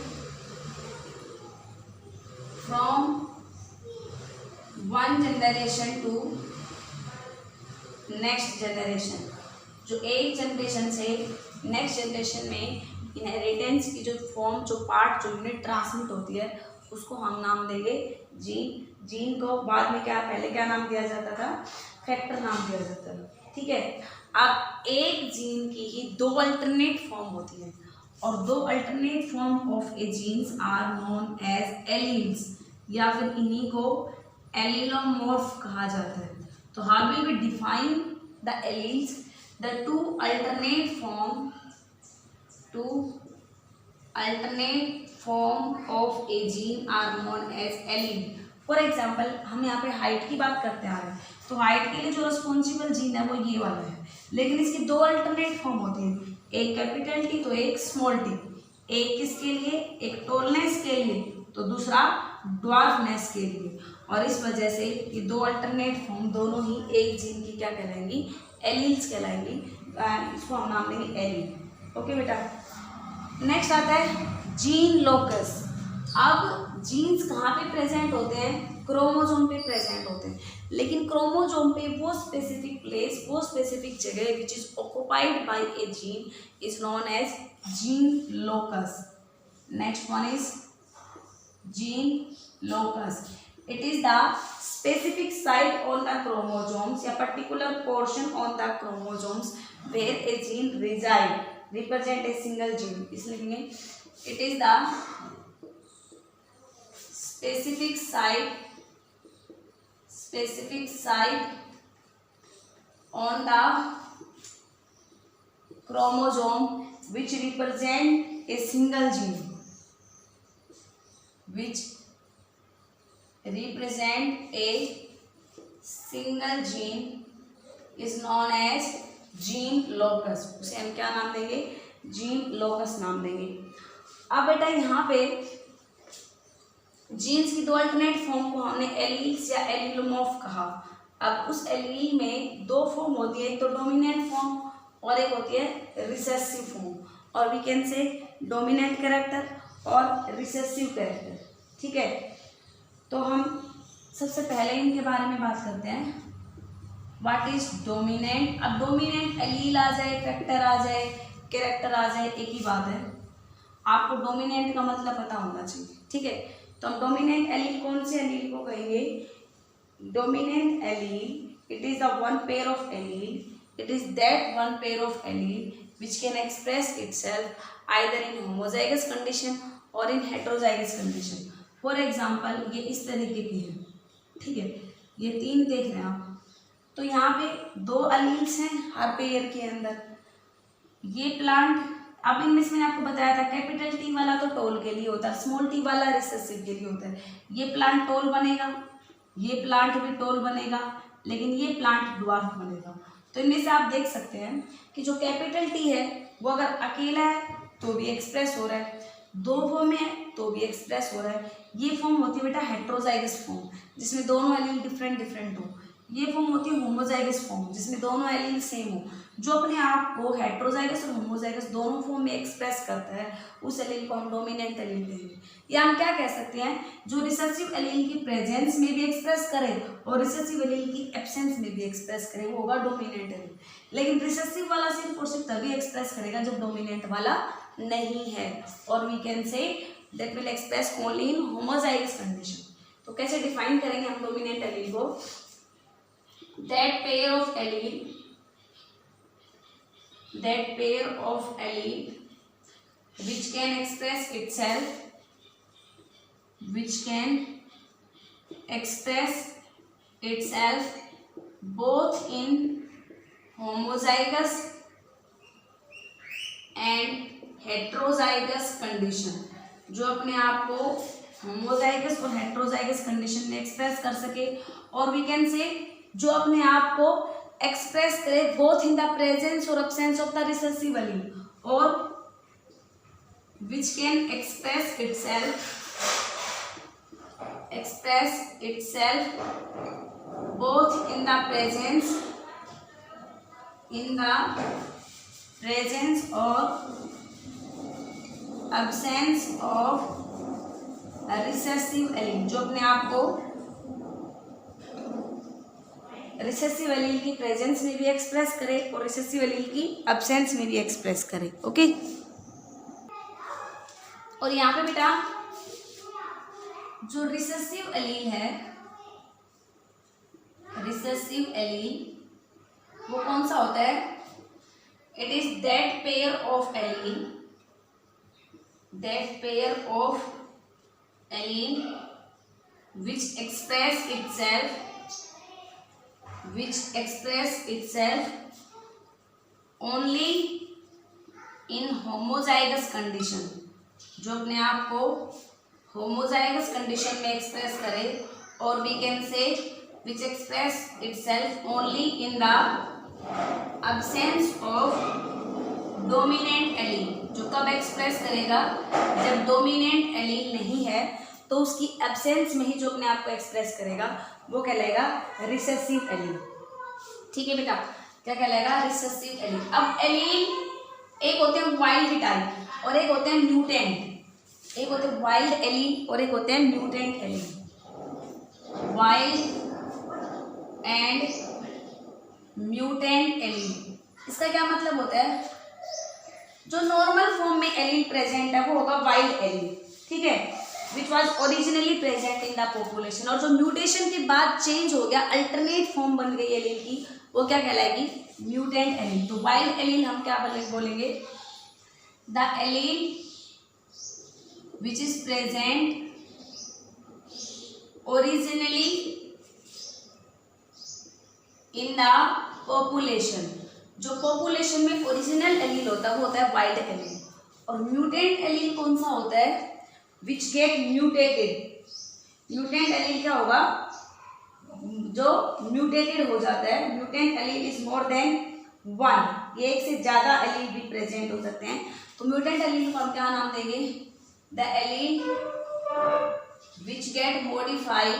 from one generation to next generation। जो एक जनरेशन से नेक्स्ट जनरेशन में इनहेरिटेंस की जो फॉर्म, जो पार्ट, जो यूनिट ट्रांसमिट होती है उसको हम नाम देंगे जीन। जीन को बाद में क्या, पहले क्या नाम दिया जाता था, फैक्टर नाम दिया जाता था, ठीक है। अब एक जीन की ही दो अल्टरनेट फॉर्म होती है, और दो alternate form of a genes are known as alleles, या फिर इन्हीं को एलिलोमॉर्फ कहा जाता है। तो how will we define the alleles, the two alternate form of a gene are known as allele. For example हम यहाँ पे हाइट की बात करते आ रहे हैं, तो हाइट के लिए जो रिस्पॉन्सिबल जीन है वो ये वाला है, लेकिन इसकी दो अल्टरनेट फॉर्म होती है, एक कैपिटल टी तो एक स्मॉल टी। एक किसके लिए, एक टॉलनेस के लिए तो दूसरा ड्वार्फनेस के लिए। और इस वजह से ये दो अल्टरनेट फॉर्म दोनों ही एक जीन की क्या कहलाएंगी, एलील्स कहलाएंगी। इसको हम नाम देंगे एलील। ओके बेटा, नेक्स्ट आता है जीन लोकस। अब जीन्स कहाँ पे प्रेजेंट होते हैं, क्रोमोसोम पे प्रेजेंट होते हैं, लेकिन क्रोमोसोम पे वो स्पेसिफिक प्लेस, वो स्पेसिफिक जगह which is occupied by a gene is known as gene locus. Next one is gene locus. It is the specific site on the chromosomes या particular portion on the chromosomes where a gene reside, represent a single gene. इसलिए it is the specific site on the chromosome which represent a single gene, which represent a single gene is known as gene locus। उसे हम क्या नाम देंगे, gene locus नाम देंगे। अब बेटा यहाँ पे जीन्स की दो अल्टरनेट फॉर्म को हमने एलील्स या एलिलोमॉर्फ कहा। अब उस एलील में दो फॉर्म होती है, एक तो डोमिनेंट फॉर्म और एक होती है रिसेसिव फॉर्म, और we can say dominant character और रिसेसिव कैरेक्टर, ठीक है। तो हम सबसे पहले इनके बारे में बात करते हैं, व्हाट इज डोमिनेंट। अब डोमिनेंट एलील आ जाए, फैक्टर आ जाए, कैरेक्टर आ जाए, एक ही बात है। आपको डोमिनेंट का मतलब पता होना चाहिए, ठीक है। तो हम डोमिनेंट एलील कौन से एलील को कहेंगे, dominant allele it is the one pair of allele, it is that one pair of allele which can express itself either in homozygous condition or in heterozygous condition। for example ये इस तरीके की है, ठीक है, ये तीन देख रहे हैं आप, तो यहाँ पे दो एलील्स हैं हर पेयर के अंदर। ये प्लांट, अब इनमें से मैंने आपको बताया था कैपिटल टी वाला तो टोल के लिए होता है, स्मॉल टी वाला रिसेसिव के लिए होता है। ये प्लांट टोल बनेगा, ये प्लांट भी टोल बनेगा, लेकिन ये प्लांट ड्वार्फ बनेगा। तो इनमें से आप देख सकते हैं कि जो कैपिटल टी है वो अगर अकेला है तो भी एक्सप्रेस हो रहा है, दो फॉर्म में है तो भी एक्सप्रेस हो रहा है। ये फॉर्म होती है बेटा हेट्रोजाइगस फॉर्म, जिसमें दोनों एलील डिफरेंट डिफरेंट हो। ये फॉर्म होती है होमोजाइगस फॉर्म, जिसमें दोनों एलील सेम हो। जो अपने आप को हेट्रोजाइगस और होमोजाइगस दोनों फॉर्म में एक्सप्रेस करता है उस एलील को हम डोमिनेंट एलील कहेंगे। या हम क्या कह सकते हैं, जो रिसेसिव एलील की प्रेजेंस में भी एक्सप्रेस करे और रिसेसिव एलील की एब्सेंस में भी एक्सप्रेस करे, वो होगा डोमिनेंट एलील। लेकिन रिसेसिव वाला सिर्फ और सिर्फ तभी एक्सप्रेस करेगा जब डोमिनेंट वाला नहीं है, और we can say that will express only in homozygous condition. तो कैसे डिफाइन करेंगे हम डोमिनेंट एलील को? That pair of allele which can express itself both in homozygous and heterozygous condition, जो अपने आप को होमोजाइगस और हेट्रोजाइगस कंडीशन में एक्सप्रेस कर सके, और वी कैन से जो अपने आप को एक्सप्रेस करे बोथ इन द प्रेजेंस और absence of the recessive allele, और which can express itself both in the presence or absence of recessive allele, जो अपने आप को रिसेसिव एलील की प्रेजेंस में भी एक्सप्रेस करे और रिसेसिव एलील की एब्सेंस में भी एक्सप्रेस करे। ओके, और यहाँ पे बेटा जो रिसेसिव एलील है, रिसेसिव एलील वो कौन सा होता है? It is that pair of allele which express itself only in homozygous condition, जो अपने आप को होमोजाइगस कंडीशन में एक्सप्रेस करे, और we can say which express itself only in the absence of dominant allele, जो कब एक्सप्रेस करेगा? जब डोमिनेंट एलील नहीं है, तो उसकी एब्सेंस में ही जो अपने आप को एक्सप्रेस करेगा वो कहलाएगा रिसेसिव एलील। ठीक है बेटा, क्या कहलाएगा? Recessive allele. अब एलील एक होते हैं वाइल्ड टाइप और एक होते हैं म्यूटेंट। एक होते हैं वाइल्ड एलील और एक होते हैं mutant allele. Wild and mutant allele, इसका क्या मतलब होता है? जो नॉर्मल फॉर्म में एलील प्रेजेंट है वो होगा वाइल्ड एलील, ठीक है, which was originally present in the population. और जो म्यूटेशन के बाद चेंज हो गया, अल्टरनेट फॉर्म बन गई एलील की, वो क्या कहलाएगी? Mutant allele. तो वाइल्ड एलील हम क्या बोलेंगे? The allele which is present originally in the population. जो पॉपुलेशन में ओरिजिनल एलील होता है वो होता है वाइल्ड एलील। और म्यूटेंट एलील कौन सा होता है? Which get mutated. Mutant allele क्या होगा? जो म्यूटेटेड हो जाता है। Mutant allele is more than one, एक से ज्यादा एलील भी प्रेजेंट हो सकते हैं। तो म्यूटेंट एलील को हम क्या नाम देंगे? The allele which get modified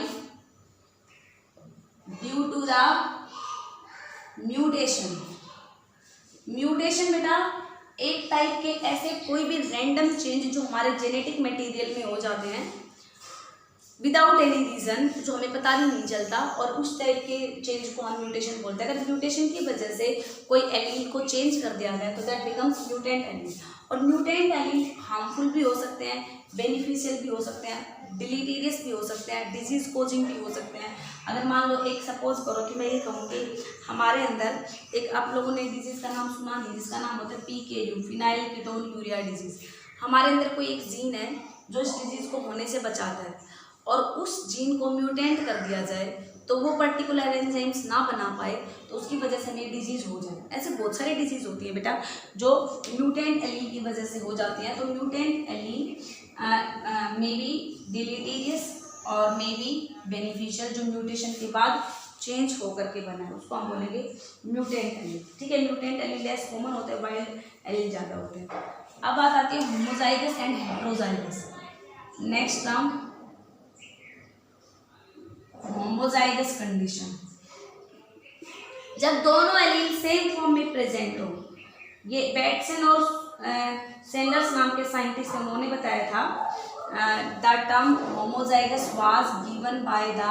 due to the mutation. Mutation बेटा एक टाइप के ऐसे कोई भी रैंडम चेंज जो हमारे जेनेटिक मटेरियल में हो जाते हैं विदाउट एनी रीजन, जो हमें पता भी नहीं चलता, और उस टाइप के चेंज को हम म्यूटेशन बोलते हैं। अगर म्यूटेशन की वजह से कोई एलील को चेंज कर दिया जाए तो दैट बिकम्स म्यूटेंट एलील। और म्यूटेंट एलील हार्मफुल भी हो सकते हैं, बेनिफिशियल भी हो सकते हैं, डिलीटेरियस भी हो सकते हैं, डिजीज कोजिंग भी हो सकते हैं। अगर मान लो एक सपोज करो कि मैं ये कहूँ कि हमारे अंदर एक, आप लोगों ने डिजीज़ का नाम सुना नहीं, जिसका नाम होता है PKU, phenyl ketone urea disease. हमारे अंदर कोई एक जीन है जो इस डिजीज़ को होने से बचाता है, और उस जीन को म्यूटेंट कर दिया जाए तो वो पर्टिकुलर एंजाइम्स ना बना पाए तो उसकी वजह से हमें डिजीज़ हो जाए। ऐसे बहुत सारी डिजीज़ होती है बेटा जो म्यूटेंट एलील की वजह से हो जाती हैं। तो म्यूटेंट एलील मे बी डिलीटेरियस और मे बी बेनिफिशियल, जो म्यूटेशन के बाद चेंज होकर के बना है उसको हम बोलेंगे म्यूटेंट एलील। ठीक है, म्यूटेंट एलील लेस कॉमन होते हैं, वाइल्ड एलील ज़्यादा होते हैं। अब बात आती है homozygous and heterozygous. Next term homozygous condition, जब दोनों एलील सेम फॉर्म में प्रेजेंट हो। ये बैटसन और सैंडर्स नाम के साइंटिस्ट हैं, उन्होंने बताया था the term homozygous was given by the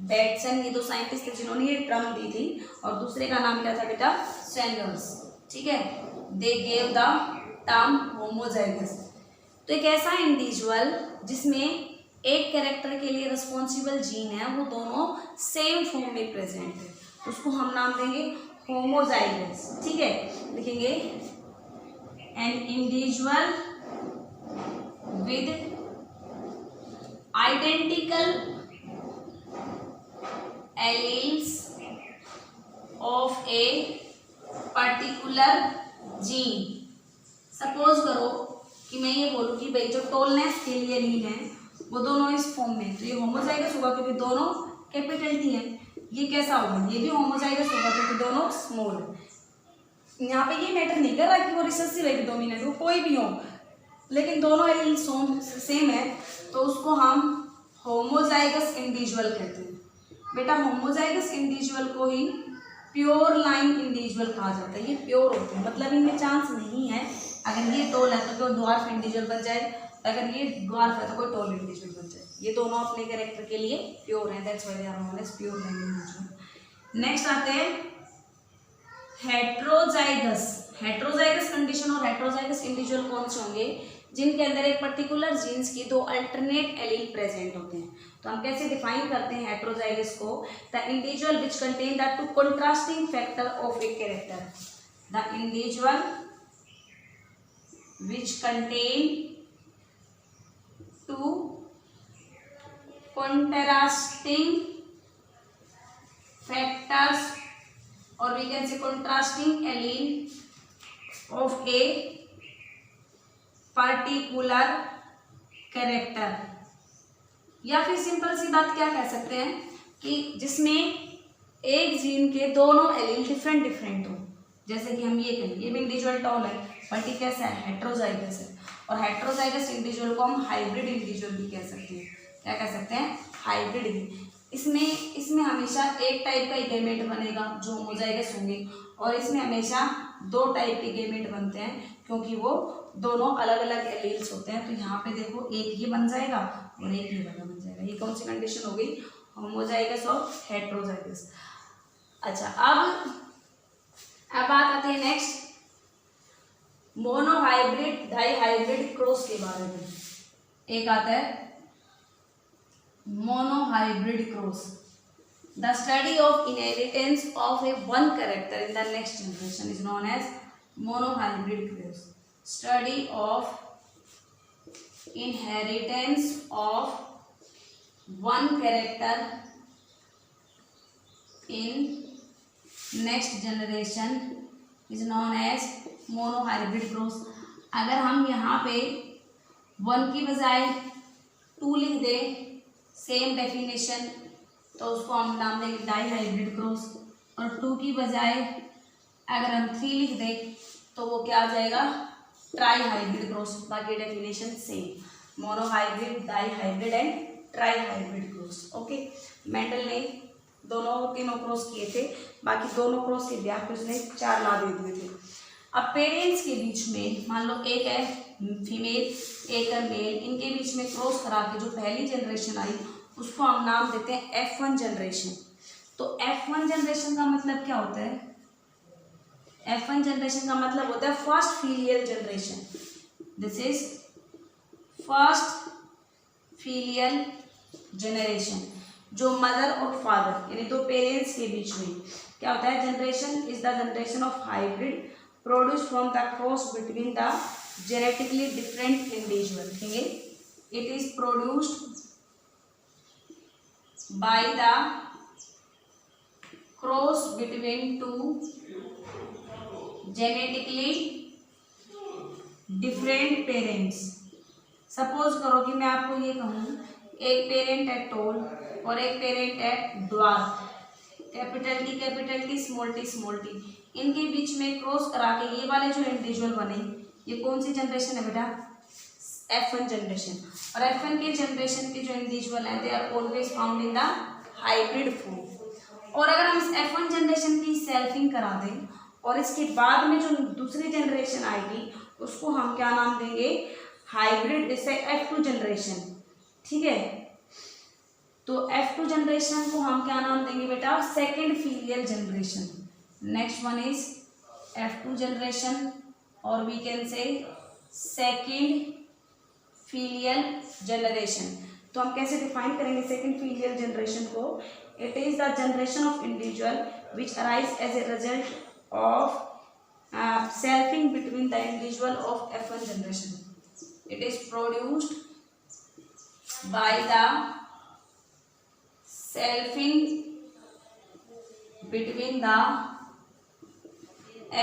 Bateson. ये दो साइंटिस्ट थे जिन्होंने ये टर्म दी थी, और दूसरे का नाम क्या था बेटा? सैंडर्स। ठीक है, they gave the term homozygous. तो एक ऐसा इंडिविजुअल जिसमें एक कैरेक्टर के लिए रिस्पॉन्सिबल जीन है वो दोनों सेम फॉर्म में प्रेजेंट है, उसको हम नाम देंगे होमोजाइगस। ठीक है, लिखेंगे an individual with identical alleles of a particular gene. Suppose करो कि मैं ये बोलूँ कि भाई जो टॉलनेस के लिए एलील है वो दोनों इस फॉर्म में, तो ये होमोजाइगस होगा क्योंकि दोनों कैपिटल टी है। ये कैसा होगा, ये भी होमोजाइगस होगा क्योंकि दोनों स्मॉल है। यहाँ पे ये मैटर नहीं कर रहा कि वो रिसेसिव है कि डोमिनेंट, वो कोई भी हो, लेकिन दोनों एलील सेम है तो उसको हम होमोजाइगस इंडिविजुअल कहते हैं। बेटा होमोजाइगस इंडिविजुअल को ही प्योर लाइन इंडिविजुअल कहा जाता है। ये प्योर होते हैं, मतलब इनमें चांस नहीं है अगर ये टॉल है तो कोई ड्वार्फ इंडिविजुअल बन जाए, अगर ये ड्वार्फ है तो कोई टॉल इंडिविजुअल बन जाए। ये दोनों अपने कैरेक्टर के लिए प्योर हैं, that's why they are known as pure line individual. Next आते हैं हेट्रोजाइगस। हेट्रोजाइगस कंडीशन और हेट्रोजाइगस इंडिविजुअल कौन से होंगे, जिनके अंदर एक पर्टिकुलर जीन्स की दो अल्टरनेट एलील प्रेजेंट होते हैं। तो हम कैसे डिफाइन करते हैं हेट्रोजाइगस को, the individual which contain the two contrasting factor of a character, the individual which contain two contrasting factors or we can say contrasting allele of a particular character। या फिर सिंपल सी बात क्या कह सकते हैं कि जिसमें एक जीन के दोनों एलील डिफरेंट डिफरेंट हो। जैसे कि हम ये कहें ये भी इंडिविजुअल टॉल है बट ये कैसा है, हेट्रोजाइगस है। और हेट्रोजाइगस इंडिविजुअल को हम हाइब्रिड इंडिविजुअल भी कह सकते हैं। क्या कह सकते हैं, हाइब्रिड भी। इसमें हमेशा एक टाइप का ही गैमेट बनेगा जो होमोजाइगस होंगे, और इसमें हमेशा दो टाइप के गैमेट बनते हैं क्योंकि वो दोनों अलग अलग एलील्स होते हैं। तो यहाँ पे देखो एक ये बन जाएगा और एक ये वाला बन जाएगा। ये कौन सी कंडीशन हो गई, होमोजाइगस और हेट्रोजाइगस। अच्छा, अब बात आती है नेक्स्ट मोनोहाइब्रिड डाईहाइब्रिड क्रॉस के बारे में। एक आता है monohybrid cross, the study of inheritance of a one character in the next generation is known as monohybrid cross। Study of inheritance of one character in next generation is known as monohybrid cross। अगर हम यहाँ पे 1 की बजाय 2 लिख दें same definition तो उसको हम नाम देंगे डाई हाइब्रिड क्रॉस, और 2 की बजाय अगर हम 3 लिख दें तो वो क्या आ जाएगा, ट्राई हाइब्रिड क्रॉस। बाकी definition same, monohybrid, dihybrid and trihybrid cross. Okay, Mendel ने तीनों क्रॉस किए थे, बाकी दोनों क्रॉस के ब्याह पे उसने 4 ला दे दिए थे। अब पेरेंट्स के बीच में मान लो एक है फीमेल एक है मेल, इनके बीच में क्रॉस करा के जो पहली जनरेशन आई उसको हम नाम देते हैं F1 जनरेशन। तो F1 जनरेशन का मतलब क्या होता है, F1 जनरेशन का मतलब होता है first filial generation. This is first filial generation, जो मदर और फादर यानी दो पेरेंट्स के बीच में क्या होता है। Generation is the generation of hybrid produce from the cross between the genetically different individual. देखेंगे it is produced by the cross between two genetically different parents। सपोज करो कि मैं आपको ये कहूँ एक पेरेंट है टॉल और एक पेरेंट है dwarf, capital T small T, इनके बीच में क्रॉस करा के ये वाले जो इंडिविजुअल बने, ये कौन सी जनरेशन है बेटा, F1 जनरेशन। और F1 के जनरेशन के जो इंडिविजुअल हैं they are always found in the hybrid form. और अगर हम इस F1 जनरेशन की सेल्फिंग करा दें और इसके बाद में जो दूसरी जनरेशन आएगी उसको हम क्या नाम देंगे, हाइब्रिड, जैसे F2 जनरेशन। ठीक है, तो F2 जनरेशन को हम क्या नाम देंगे बेटा, second filial generation. Next one is F2 generation और we can say second filial generation. तो हम कैसे डिफाइन करेंगे सेकंड फीलियल जनरेशन को? It is the generation of individual which arise as a result of selfing between the individual of F1 generation. It is produced by the selfing between the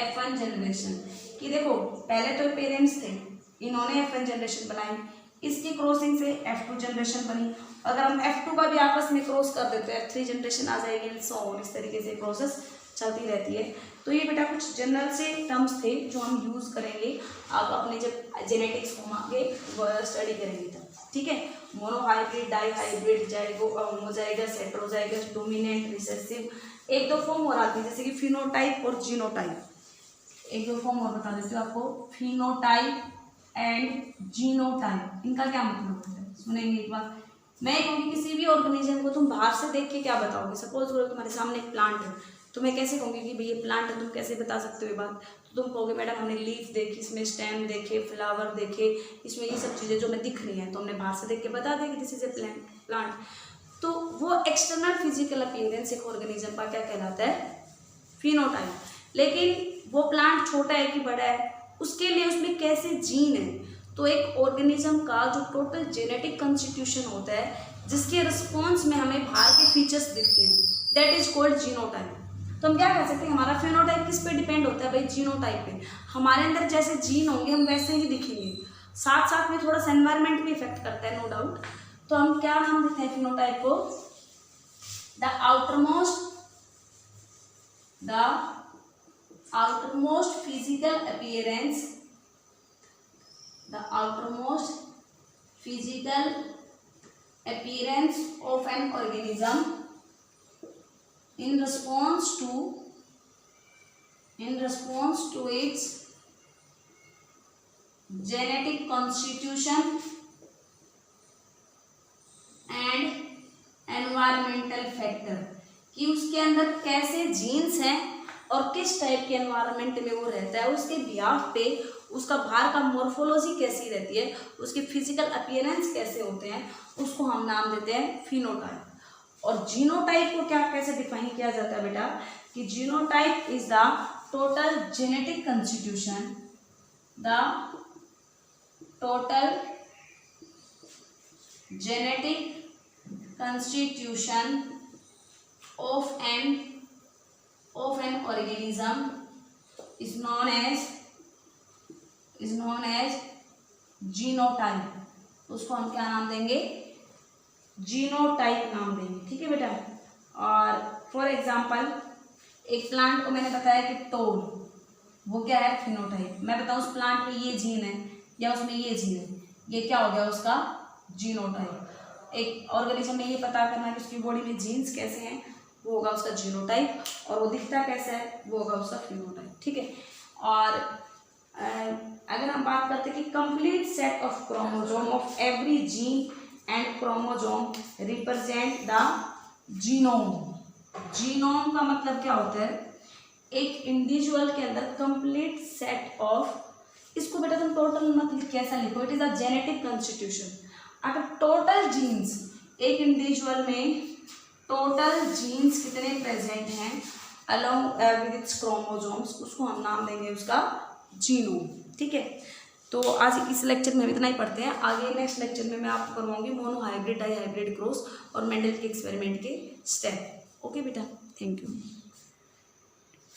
F1 generation. कि देखो पहले तो parents थे, इन्होंने F1 generation बनाई, इसकी crossing से F2 generation बनी। अगर हम F2 का भी आपस में क्रॉस कर देते हैं F3 जनरेशन आ जाएगी, सो ऑन। इस तरीके से प्रोसेस चलती रहती है। तो ये बेटा कुछ जनरल से टर्म्स थे जो हम यूज़ करेंगे आप अपने जब जेनेटिक्स को आगे स्टडी करेंगे तब, ठीक है। Monohybrid, dihybrid, zygote, homozygous, heterozygous, dominant, recessive, एक दो फॉर्म और आती है जैसे कि फिनोटाइप और जीनोटाइप। एक दो फॉर्म और बता देती हूँ आपको, फिनोटाइप एंड जीनोटाइप। इनका क्या मतलब होता है सुनेंगे एक बार। मैं कहूँगी किसी भी ऑर्गेनिज्म को तुम बाहर से देख के क्या बताओगे? सपोज करो तुम्हारे सामने एक प्लांट है, तो मैं कैसे कहूँगी कि भाई ये प्लांट है, तुम कैसे बता सकते हो ये बात? तो तुम कहोगे मैडम हमने लीफ देखी, इसमें स्टेम देखे, फ्लावर देखे, इसमें ये सब चीज़ें जो मैं दिख रही हैं तो हमने बाहर से देख के बता दें कि दिस इज ए प्लांट। तो वो एक्सटर्नल फिजिकल अपीयरेंस एक ऑर्गेनिज्म का क्या कहलाता है? फिनोटाइप। लेकिन वो प्लांट छोटा है कि बड़ा है, उसके लिए उसमें कैसे जीन है। तो एक ऑर्गेनिज्म का जो टोटल जेनेटिक कॉन्स्टिट्यूशन होता है जिसके रिस्पॉन्स में हमें बाहर के फीचर्स दिखते हैं, दैट इज कॉल्ड जीनोटाइप। तो हम क्या कह सकते हैं हमारा फिनोटाइप किस पे डिपेंड होता है भाई? जीनोटाइप पे। हमारे अंदर जैसे जीन होंगे हम वैसे ही दिखेंगे, साथ साथ में थोड़ा सा एनवायरनमेंट भी इफेक्ट करता है, नो डाउट। तो हम क्या नाम देते हैं फिनोटाइप को? The outermost physical appearance, the outermost physical appearance of an organism in response to its genetic constitution and environmental factor, कि उसके अंदर कैसे जीन्स हैं और किस टाइप के एनवायरनमेंट में वो रहता है, उसके बिहाफ पे उसका बाहर का मोर्फोलॉजी कैसी रहती है, उसके फिजिकल अपीयरेंस कैसे होते हैं, उसको हम नाम देते हैं फिनोटाइप। और जीनोटाइप को क्या कैसे डिफाइन किया जाता है बेटा? कि genotype is the total genetic constitution, the total genetic constitution of an organism is known as genotype. उसको हम क्या नाम देंगे? जीनोटाइप नाम देंगे, ठीक है बेटा। और फॉर एग्जांपल एक प्लांट को मैंने बताया कि टोल, वो क्या है? फिनोटाइप। मैं बताऊँ उस प्लांट में ये जीन है या उसमें ये जीन है, ये क्या हो गया उसका? जीनोटाइप। एक ऑर्गेनिज्म में ये पता करना है कि उसकी बॉडी में जीन्स कैसे हैं, वो होगा उसका जीनोटाइप, और वो दिखता कैसा है, वो होगा उसका फिनोटाइप, ठीक है। और अगर हम बात करते हैं कि complete set of chromosome of every gene and chromosome represent the genome. Genome का मतलब क्या होता है? एक इंडिविजुअल के अंदर कंप्लीट सेट ऑफ, इसको बेटा तुम टोटल मतलब कैसा लिखो? It is a genetic constitution. अगर टोटल जीन्स एक इंडिविजुअल में टोटल जीन्स कितने प्रेजेंट हैं अलॉन्ग विद इट्स क्रोमोसोम्स, उसको हम नाम देंगे उसका जीनोम, ठीक है। तो आज इस लेक्चर में इतना ही पढ़ते हैं। आगे नेक्स्ट लेक्चर में मैं आपको करवाऊंगी मोनोहाइब्रिड, डाईहाइब्रिड क्रॉस और मेंडल के एक्सपेरिमेंट के स्टेप। ओके बेटा, थैंक यू।